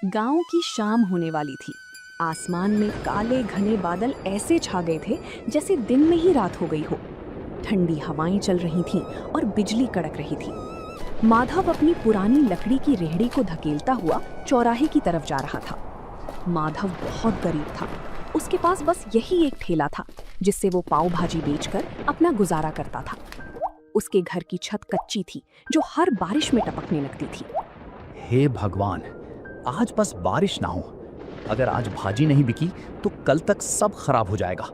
गांव की शाम होने वाली थी। आसमान में काले घने बादल ऐसे छा गए थे जैसे दिन में ही रात हो गई हो। ठंडी हवाएं चल रही थीं और बिजली कड़क रही थी। माधव अपनी पुरानी लकड़ी की रेहड़ी को धकेलता हुआ चौराहे की तरफ जा रहा था। माधव बहुत गरीब था। उसके पास बस यही एक ठेला था जिससे वो पाव भाजी बेचकर अपना गुजारा करता था। उसके घर की छत कच्ची थी जो हर बारिश में टपकने लगती थी। हे भगवान, आज बस बारिश ना हो। अगर आज भाजी नहीं बिकी तो कल तक सब खराब हो जाएगा।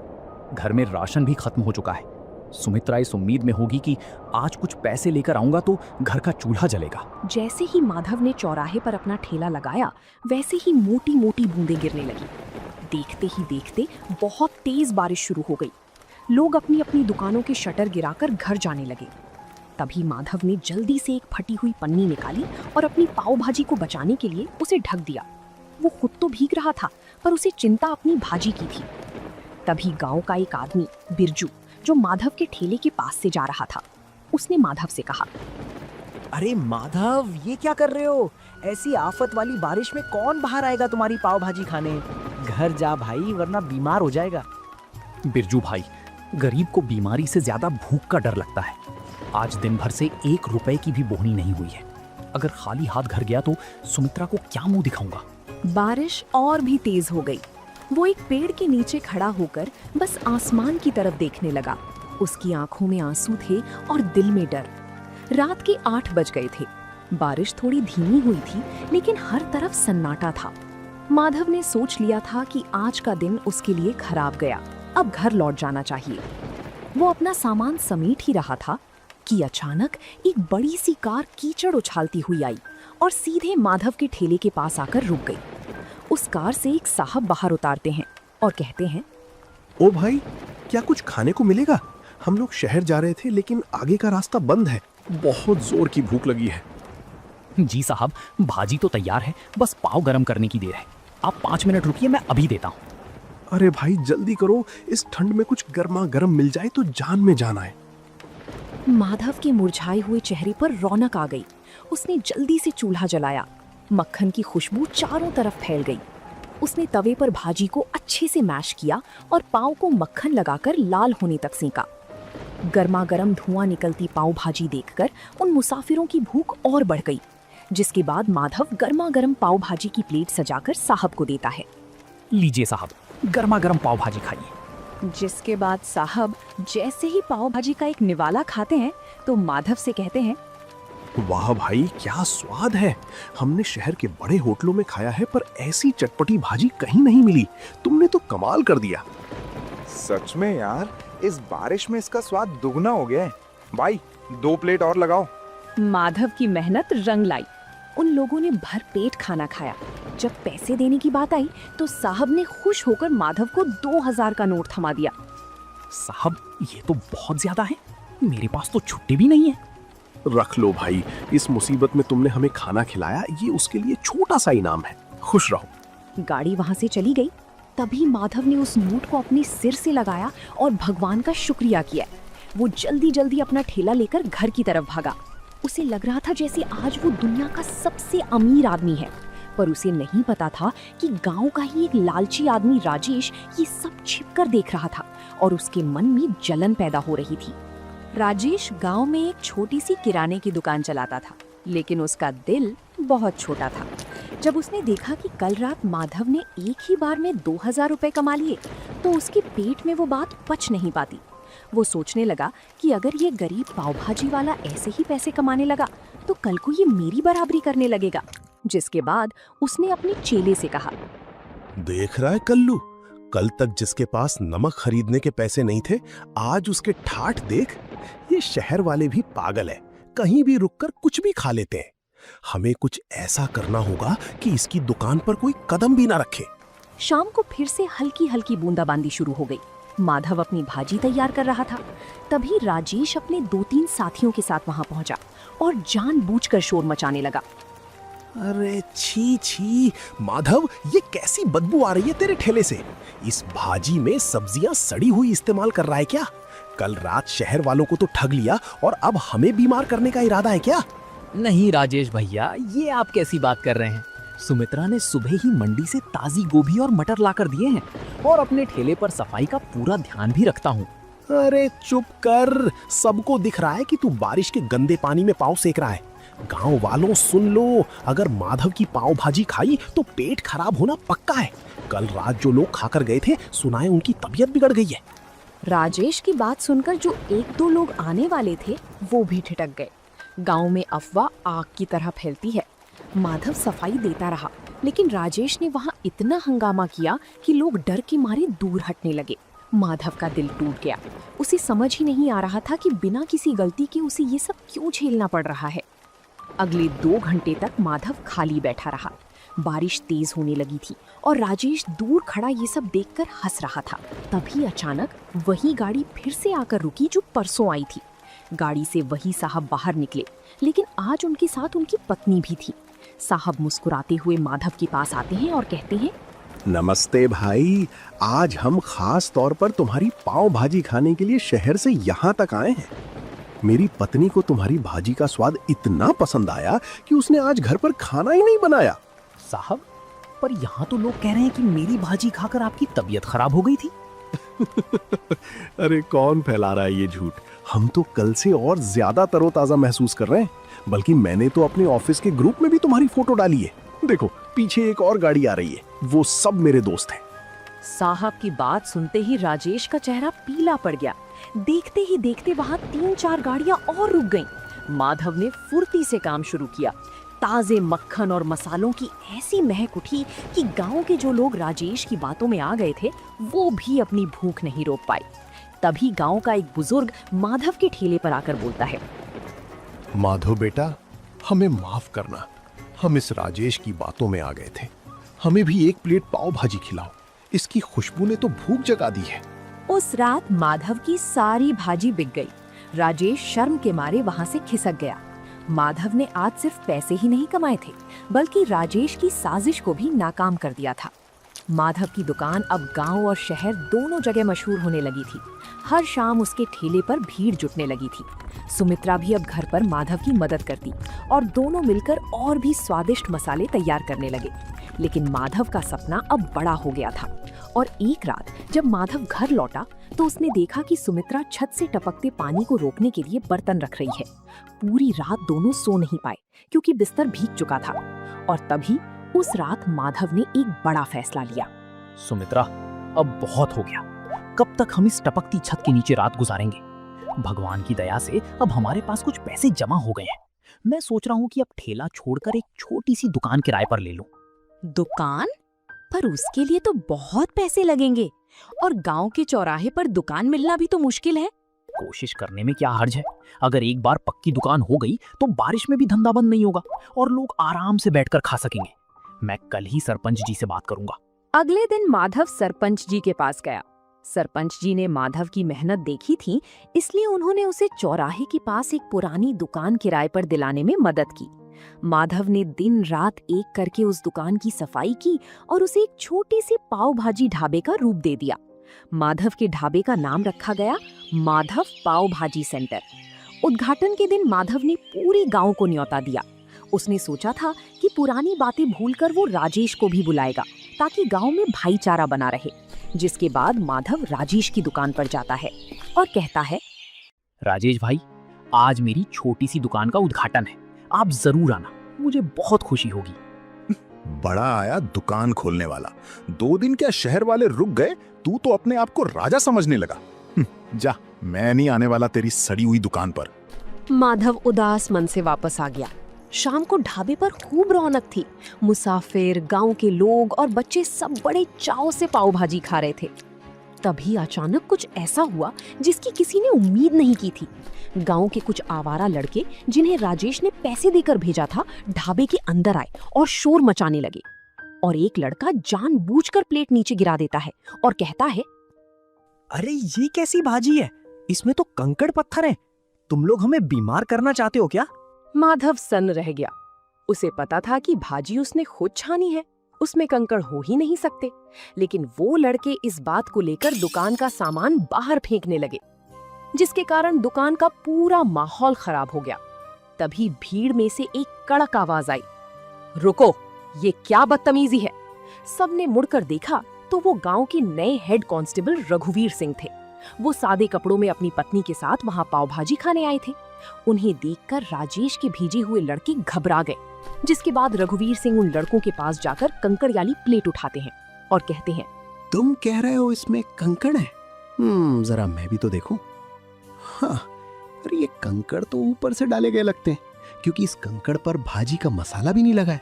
घर में राशन भी खत्म हो चुका है। सुमित्रा इस उम्मीद में होगी कि आज कुछ पैसे लेकर आऊंगा तो घर का चूल्हा जलेगा। जैसे ही माधव ने चौराहे पर अपना ठेला लगाया वैसे ही मोटी मोटी बूंदें गिरने लगी। देखते ही देखते बहुत तेज बारिश शुरू हो गई। लोग अपनी अपनी दुकानों के शटर गिराकर घर जाने लगे। तभी माधव ने जल्दी से एक फटी हुई पन्नी निकाली और अपनी पाव भाजी को बचाने के लिए उसे ढक दिया। वो खुद तो भीग रहा था पर उसे चिंता अपनी भाजी की थी। तभी गांव का एक आदमी बिरजू, जो माधव के ठेले के पास से जा रहा था, उसने माधव से कहा, अरे माधव, ये क्या कर रहे हो? ऐसी आफत वाली बारिश में कौन बाहर आएगा तुम्हारी पाव भाजी खाने? घर जा भाई, वरना बीमार हो जाएगा। बिरजू भाई, गरीब को बीमारी से ज्यादा भूख का डर लगता है। आज दिन भर से 1 रुपए की भी बोहनी नहीं हुई है। अगर खाली हाथ घर गया तो सुमित्रा को क्या मुंह दिखाऊंगा। बारिश और भी तेज हो गई। वो एक पेड़ के नीचे खड़ा होकर बस आसमान की तरफ देखने लगा। उसकी आंखों में आंसू थे और दिल में डर। रात के 8 बज गए थे। बारिश थोड़ी धीमी हुई थी लेकिन हर तरफ सन्नाटा था। माधव ने सोच लिया था कि आज का दिन उसके लिए खराब गया। अब घर लौट जाना चाहिए। वो अपना सामान समेट ही रहा था कि अचानक एक बड़ी सी कार कीचड़ उछालती हुई आई और सीधे माधव के ठेले के पास आकर रुक गई। उस कार से एक साहब बाहर उतारते हैं और कहते हैं, ओ भाई, क्या कुछ खाने को मिलेगा? हम लोग शहर जा रहे थे लेकिन आगे का रास्ता बंद है। बहुत जोर की भूख लगी है। जी साहब, भाजी तो तैयार है, बस पाव गरम करने की देर है। आप 5 मिनट रुकिए, मैं अभी देता हूँ। अरे भाई जल्दी करो, इस ठंड में कुछ गर्मा गर्म मिल जाए तो जान में जान आए। माधव के मुरझाए हुए चेहरे पर रौनक आ गई। उसने जल्दी से चूल्हा जलाया। मक्खन की खुशबू चारों तरफ फैल गई। उसने तवे पर भाजी को अच्छे से मैश किया और पाव को मक्खन लगाकर लाल होने तक सेंका। गर्मा गर्म धुआं निकलती पाव भाजी देखकर उन मुसाफिरों की भूख और बढ़ गई। जिसके बाद माधव गर्मा गर्म पाव भाजी की प्लेट सजाकर साहब को देता है। लीजिए साहब, गर्मा गर्म पाव भाजी खाइए। जिसके बाद साहब जैसे ही पाव भाजी का एक निवाला खाते हैं तो माधव से कहते हैं, वाह भाई, क्या स्वाद है। हमने शहर के बड़े होटलों में खाया है पर ऐसी चटपटी भाजी कहीं नहीं मिली। तुमने तो कमाल कर दिया। सच में यार, इस बारिश में इसका स्वाद दुगना हो गया है। भाई 2 प्लेट और लगाओ। माधव की मेहनत रंग लाई। उन लोगों ने भर पेट खाना खाया। जब पैसे देने की बात आई तो साहब ने खुश होकर माधव को 2000 का नोट थमा दिया। साहब, ये तो बहुत ज्यादा है। मेरे पास तो छुट्टी भी नहीं है। रख लो भाई, इस मुसीबत में तुमने हमें खाना खिलाया, ये उसके लिए छोटा सा इनाम है। खुश रहो। गाड़ी वहां से चली गई। तभी माधव ने उस नोट को अपने सिर से लगाया और भगवान का शुक्रिया किया। वो जल्दी जल्दी अपना ठेला लेकर घर की तरफ भागा। उसे लग रहा था जैसे आज वो दुनिया का सबसे अमीर आदमी है, पर उसे नहीं पता था कि गांव का ही एक लालची आदमी राजेश ये सब छिपकर देख रहा था और उसके मन में जलन पैदा हो रही थी। राजेश गांव में एक छोटी सी किराने की दुकान चलाता था, लेकिन उसका दिल बहुत छोटा था। जब उसने देखा कि कल रात माधव ने एक ही बार में 2000 रुपए कमा लिए तो उसके पेट में वो बात पच नहीं पाती। वो सोचने लगा कि अगर ये गरीब पाव भाजी वाला ऐसे ही पैसे कमाने लगा तो कल को ये मेरी बराबरी करने लगेगा। जिसके बाद उसने अपने चेले से कहा, देख रहा है कल्लू, कल तक जिसके पास नमक खरीदने के पैसे नहीं थे, आज उसके ठाठ देख। ये शहर वाले भी पागल है, कहीं भी रुककर कुछ भी खा लेते हैं। हमें कुछ ऐसा करना होगा कि इसकी दुकान पर कोई कदम भी ना रखे। शाम को फिर से हल्की हल्की बूंदाबांदी शुरू हो गई। माधव अपनी भाजी तैयार कर रहा था। तभी राजेश अपने 2-3 साथियों के साथ वहां पहुंचा और जानबूझकर शोर मचाने लगा। अरे छी छी माधव, ये कैसी बदबू आ रही है तेरे ठेले से? इस भाजी में सब्जियां सड़ी हुई इस्तेमाल कर रहा है क्या? कल रात शहर वालों को तो ठग लिया और अब हमें बीमार करने का इरादा है क्या? नहीं राजेश भैया, ये आप कैसी बात कर रहे हैं? सुमित्रा ने सुबह ही मंडी से ताजी गोभी और मटर लाकर दिए हैं और अपने ठेले पर सफाई का पूरा ध्यान भी रखता हूँ। अरे चुप कर, सबको दिख रहा है कि तू बारिश के गंदे पानी में पाँव सेक रहा है। गांव वालों सुन लो, अगर माधव की पाव भाजी खाई तो पेट खराब होना पक्का है। कल रात जो लोग खाकर गए थे, सुना है उनकी तबीयत बिगड़ गई है। राजेश की बात सुनकर जो एक दो लोग आने वाले थे वो भी ठिठक गए। गांव में अफवाह आग की तरह फैलती है। माधव सफाई देता रहा, लेकिन राजेश ने वहां इतना हंगामा किया कि लोग डर के मारे दूर हटने लगे। माधव का दिल टूट गया। उसे समझ ही नहीं आ रहा था कि बिना किसी गलती के उसे ये सब क्यों झेलना पड़ रहा है। अगले 2 घंटे तक माधव खाली बैठा रहा। बारिश तेज होने लगी थी और राजेश दूर खड़ा ये सब देखकर हंस रहा था। तभी अचानक वही गाड़ी फिर से आकर रुकी जो परसों आई थी। गाड़ी से वही साहब बाहर निकले, लेकिन आज उनके साथ उनकी पत्नी भी थी। साहब मुस्कुराते हुए माधव के पास आते हैं और कहते हैं, नमस्ते भाई, आज हम खास तौर पर तुम्हारी पाव भाजी खाने के लिए शहर से यहाँ तक आए हैं। मेरी पत्नी को तुम्हारी भाजी का स्वाद इतना पसंद आया कि उसने आज घर पर खाना ही नहीं बनाया। साहब, पर यहाँ तो लोग कह रहे हैं कि मेरी भाजी खाकर आपकी तबीयत खराब हो गई थी। अरे कौन फैला रहा है ये झूठ? हम तो कल से और ज्यादा तरोताजा महसूस कर रहे हैं। बल्कि मैंने तो अपने ऑफिस के ग्रुप में भी तुम्हारी फोटो डाली है। देखो, पीछे एक और गाड़ी आ रही है, वो सब मेरे दोस्त हैं। साहब की बात सुनते ही राजेश का चेहरा पीला पड़ गया। देखते ही देखते वहां 3-4 गाड़ियां और रुक गईं। माधव ने फुर्ती से काम शुरू किया। ताजे मक्खन और मसालों की ऐसी महक उठी कि गांव के जो लोग राजेश की बातों में आ गए थे वो भी अपनी भूख नहीं रोक पाए। तभी गांव का एक बुजुर्ग माधव के ठेले पर आकर बोलता है, माधव बेटा, हमें माफ करना, हम इस राजेश की बातों में आ गए थे। हमें भी एक प्लेट पाव भाजी खिलाओ, इसकी खुशबू ने तो भूख जगा दी है। उस रात माधव की सारी भाजी बिक गई। राजेश शर्म के मारे वहां से खिसक गया। माधव ने आज सिर्फ पैसे ही नहीं कमाए थे, बल्कि राजेश की साजिश को भी नाकाम कर दिया था। माधव की दुकान अब गांव और शहर दोनों जगह मशहूर होने लगी थी। हर शाम उसके ठेले पर भीड़ जुटने लगी थी। सुमित्रा भी अब घर पर माधव की मदद करती और दोनों मिलकर और भी स्वादिष्ट मसाले तैयार करने लगे। लेकिन माधव का सपना अब बड़ा हो गया था और एक रात जब माधव घर लौटा तो उसने देखा कि सुमित्रा छत से टपकते पानी को रोकने के लिए बर्तन रख रही है। पूरी रात दोनों सो नहीं पाए क्योंकि बिस्तर भीग चुका था। और तभी उस रात माधव ने एक बड़ा फैसला लिया। सुमित्रा, अब बहुत हो गया। कब तक हम इस टपकती छत के नीचे रात गुजारेंगे? भगवान की दया से अब हमारे पास कुछ पैसे जमा हो गए हैं। मैं सोच रहा हूँ कि अब ठेला छोड़कर एक छोटी सी दुकान किराए पर ले लूं। दुकान? पर उसके लिए तो बहुत पैसे लगेंगे और गांव के चौराहे पर दुकान मिलना भी तो मुश्किल है। कोशिश करने में क्या हर्ज है? अगर एक बार पक्की दुकान हो गई तो बारिश में भी धंधा बंद नहीं होगा और लोग आराम से बैठकर खा सकेंगे। मैं कल ही सरपंच जी से बात करूंगा। अगले दिन माधव सरपंच जी के पास गया। सरपंच जी ने माधव की मेहनत देखी थी, इसलिए उन्होंने उसे चौराहे के पास एक पुरानी दुकान किराए पर दिलाने में मदद की। माधव ने दिन रात एक करके उस दुकान की सफाई की और उसे एक छोटी सी पाव भाजी ढाबे का रूप दे दिया। माधव के ढाबे का नाम रखा गया माधव पाव भाजी सेंटर। उद्घाटन के दिन माधव ने पूरे गांव को न्योता दिया। उसने सोचा था कि पुरानी बातें भूलकर वो राजेश को भी बुलाएगा ताकि गांव में भाईचारा बना रहे। जिसके बाद माधव राजेश की दुकान पर जाता है और कहता है, राजेश भाई, आज मेरी छोटी सी दुकान का उद्घाटन है, आप जरूर आना, मुझे बहुत खुशी होगी। बड़ा आया दुकान खोलने वाला। 2 दिन क्या शहर वाले रुक गए, तू तो अपने आप को राजा समझने लगा। जा, मैं नहीं आने वाला तेरी सड़ी हुई दुकान पर। माधव उदास मन से वापस आ गया। शाम को ढाबे पर खूब रौनक थी। मुसाफिर, गांव के लोग और बच्चे सब बड़े चाव से पाव भाजी खा रहे थे। तभी अचानक कुछ ऐसा हुआ जिसकी किसी ने उम्मीद नहीं की थी। गांव के कुछ आवारा लड़के, जिन्हें राजेश ने पैसे देकर भेजा था, ढाबे के अंदर आए और शोर मचाने लगे। और एक लड़का जानबूझकर प्लेट नीचे गिरा देता है और कहता है, अरे ये कैसी भाजी है? इसमें तो कंकड़ पत्थर हैं। तुम लोग हमें बीमार करना चाहते हो क्या? माधव सन्न रह गया। उसे पता था कि भाजी उसने खुद छानी है, उसमें कंकड़ हो ही नहीं सकते। लेकिन वो लड़के इस बात को लेकर दुकान का सामान बाहर फेंकने लगे, जिसके कारण दुकान का पूरा माहौल खराब हो गया। तभी भीड़ में से एक कड़क आवाज आई, रुको, ये क्या बदतमीजी है। सबने मुड़कर देखा तो वो गांव के नए हेड कांस्टेबल रघुवीर सिंह थे। वो सादे कपड़ों में अपनी पत्नी के साथ वहां पाव भाजी खाने आए थे। उन्हें देखकर राजेश के भेजे हुए लड़के घबरा गए, जिसके बाद रघुवीर सिंह उन लड़कों के पास जाकर कंकड़ वाली प्लेट उठाते हैं और कहते हैं, तुम कह रहे हो इसमें कंकड़ है? जरा मैं भी तो देखूं। हाँ, अरे ये कंकड़ तो ऊपर से डाले गए लगते हैं, क्योंकि इस कंकड़ पर भाजी का मसाला भी नहीं लगा है।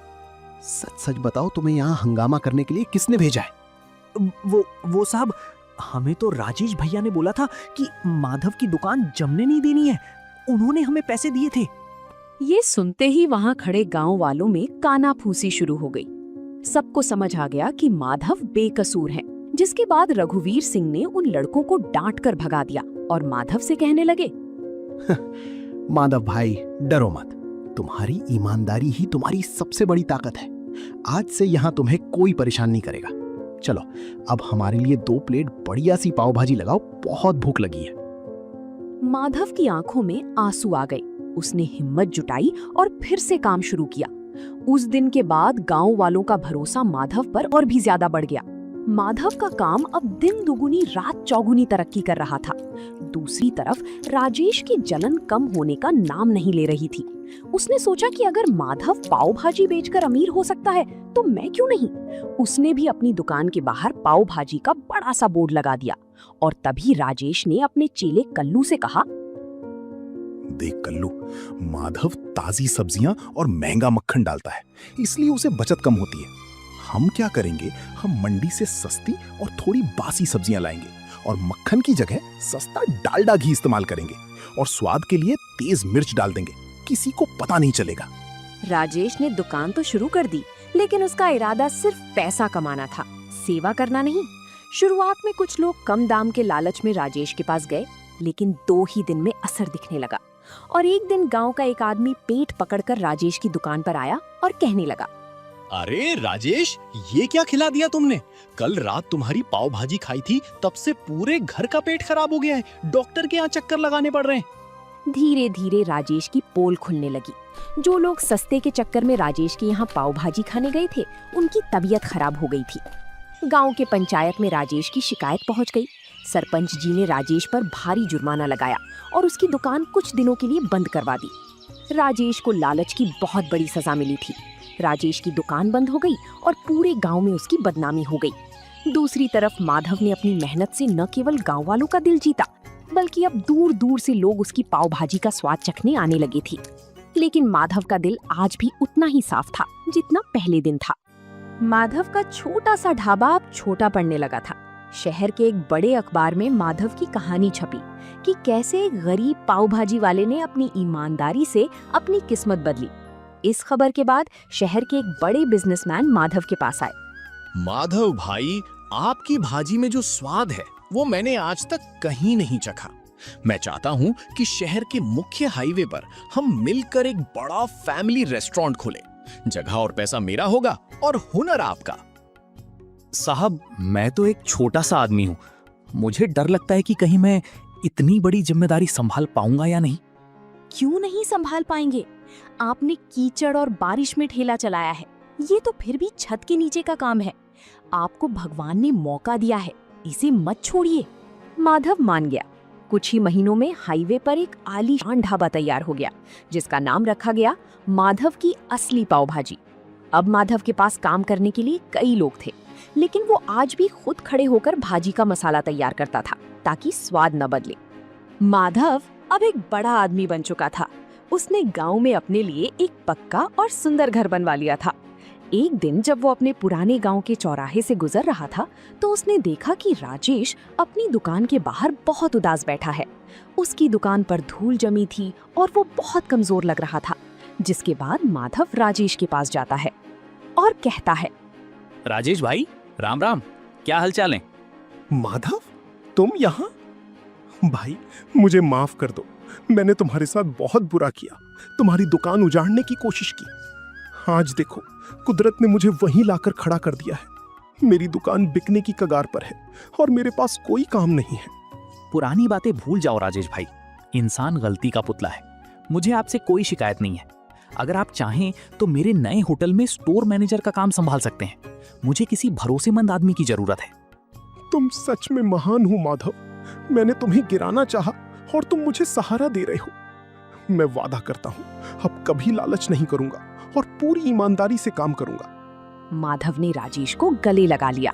सच सच बताओ, तुम्हें यहाँ हंगामा करने के लिए किसने भेजा है? वो साहब, हमें तो राजेश भैया ने बोला था कि माधव की दुकान जमने नहीं देनी है। उन्होंने हमें पैसे दिए थे। ये सुनते ही वहां खड़े गांव वालों में कानाफूसी शुरू हो गई। सबको समझ आ गया कि माधव बेकसूर है, जिसके बाद रघुवीर सिंह ने उन लड़कों को डांट कर भगा दिया और माधव से कहने लगे, माधव भाई, डरो मत। तुम्हारी ईमानदारी ही तुम्हारी सबसे बड़ी ताकत है। आज से यहाँ तुम्हें कोई परेशान नहीं करेगा। चलो, अब हमारे लिए 2 प्लेट बढ़िया सी पाव भाजी लगाओ, बहुत भूख लगी है। माधव की आंखों में आंसू आ गए। उसने हिम्मत जुटाई और फिर से काम शुरू किया। उस दिन के बाद गांव वालों का भरोसा माधव पर और भी ज्यादा बढ़ गया। माधव का काम अब दिन दुगुनी रात चौगुनी तरक्की कर रहा था। दूसरी तरफ राजेश की जलन कम होने का नाम नहीं ले रही थी। उसने सोचा कि अगर माधव पाव भाजी बेचकर अमीर हो सकता है तो मैं क्यों नहीं। उसने भी अपनी दुकान के बाहर पाव भाजी का बड़ा सा बोर्ड लगा दिया और तभी राजेश ने अपने चेले कल्लू से कहा, देख कल्लू, माधव ताजी सब्जियां और महंगा मक्खन डालता है, इसलिए उसे बचत कम होती है। हम क्या करेंगे, हम मंडी से सस्ती और थोड़ी बासी सब्जियां लाएंगे और मक्खन की जगह सस्ता डालडा घी इस्तेमाल करेंगे और स्वाद के लिए तेज मिर्च डाल देंगे। किसी को पता नहीं चलेगा। राजेश ने दुकान तो शुरू कर दी, लेकिन उसका इरादा सिर्फ पैसा कमाना था, सेवा करना नहीं। शुरुआत में कुछ लोग कम दाम के लालच में राजेश के पास गए, लेकिन 2 ही दिन में असर दिखने लगा और एक दिन गांव का एक आदमी पेट पकड़कर राजेश की दुकान पर आया और कहने लगा, अरे राजेश, ये क्या खिला दिया तुमने? कल रात तुम्हारी पाव भाजी खाई थी, तब से पूरे घर का पेट खराब हो गया है। डॉक्टर के यहाँ चक्कर लगाने पड़ रहे हैं। धीरे धीरे राजेश की पोल खुलने लगी। जो लोग सस्ते के चक्कर में राजेश के यहाँ पाव भाजी खाने गए थे, उनकी तबीयत खराब हो गई थी। गांव के पंचायत में राजेश की शिकायत पहुंच गई। सरपंच जी ने राजेश पर भारी जुर्माना लगाया और उसकी दुकान कुछ दिनों के लिए बंद करवा दी। राजेश को लालच की बहुत बड़ी सजा मिली थी। राजेश की दुकान बंद हो गई और पूरे गांव में उसकी बदनामी हो गई। दूसरी तरफ माधव ने अपनी मेहनत से न केवल गांव वालों का दिल जीता, बल्कि अब दूर दूर से लोग उसकी पाव भाजी का स्वाद चखने आने लगे थे। लेकिन माधव का दिल आज भी उतना ही साफ था जितना पहले दिन था। माधव का छोटा सा ढाबा अब छोटा पड़ने लगा था। शहर के एक बड़े अखबार में माधव की कहानी छपी कि कैसे एक गरीब पाव भाजी वाले ने अपनी ईमानदारी से अपनी किस्मत बदली। इस खबर के बाद शहर के एक बड़े बिजनेसमैन माधव के पास आए। माधव भाई, आपकी भाजी में जो स्वाद है वो मैंने आज तक कहीं नहीं चखा। मैं चाहता हूँ कि शहर के मुख्य हाईवे पर हम मिलकर एक बड़ा फैमिली रेस्टोरेंट खोलें। जगह और पैसा मेरा होगा और हुनर आपका। साहब, मैं तो एक छोटा सा आदमी हूँ। मुझे डर लगता है कि कहीं मैं इतनी बड़ी जिम्मेदारी संभाल पाऊंगा या नहीं। क्यों नहीं संभाल पाएंगे? आपने कीचड़ और बारिश में ठेला चलाया है। ये तो फिर भी छत के नीचे का काम है। आपको भगवान ने मौका दिया है, इसे मत छोड़िए। माधव मान गया। कुछ ही महीनों में हाईवे पर एक आलीशान ढाबा तैयार हो गया, जिसका नाम रखा गया माधव की असली पाव भाजी। अब माधव के पास काम करने के लिए कई लोग थे, लेकिन वो आज भी खुद खड़े होकर भाजी का मसाला तैयार करता था ताकि स्वाद न बदले। माधव अब एक बड़ा आदमी बन चुका था। उसने गांव में अपने लिए एक पक्का और सुंदर घर बनवा लिया था। एक दिन जब वो अपने पुराने गांव के चौराहे से गुजर रहा था, तो उसने देखा कि राजेश अपनी दुकान के बाहर बहुत उदास बैठा है। उसकी दुकान पर धूल जमी थी और वो बहुत कमजोर लग रहा था। जिसके बाद माधव राजेश के पास जाता है और कहता है, राजेश भाई, राम राम, क्या हालचाल है? माधव, तुम यहाँ? भाई, मुझे माफ कर दो। मैंने तुम्हारे साथ बहुत बुरा किया, तुम्हारी दुकान उजाड़ने की कोशिश की। आज देखो, कुदरत ने मुझे वहीं लाकर खड़ा कर दिया है। मेरी दुकान बिकने की कगार पर है और मेरे पास कोई काम नहीं है। पुरानी बातें भूल जाओ राजेश भाई। इंसान गलती का पुतला है। मुझे आपसे कोई शिकायत नहीं है। अगर आप चाहें तो मेरे नए होटल में स्टोर मैनेजर का काम संभाल सकते हैं। मुझे किसी भरोसेमंद आदमी की जरूरत है। तुम सच में महान हो माधव। मैंने तुम्हें गिराना चाहा और तुम मुझे सहारा दे रहे हो। मैं वादा करता हूँ अब कभी लालच नहीं करूंगा और पूरी ईमानदारी से काम करूंगा। माधव ने राजेश को गले लगा लिया।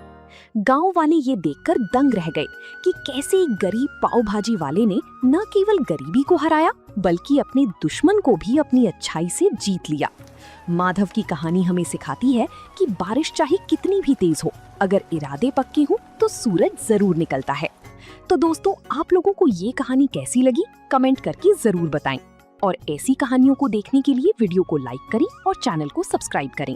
गांव वाले ये देखकर दंग रह गए कि कैसे एक गरीब पाव भाजी वाले ने न केवल गरीबी को हराया बल्कि अपने दुश्मन को भी अपनी अच्छाई से जीत लिया। माधव की कहानी हमें सिखाती है कि बारिश चाहे कितनी भी तेज हो, अगर इरादे पक्के हो तो सूरज जरूर निकलता है। तो दोस्तों, आप लोगों को ये कहानी कैसी लगी कमेंट करके जरूर बताएं और ऐसी कहानियों को देखने के लिए वीडियो को लाइक करें और चैनल को सब्सक्राइब करें।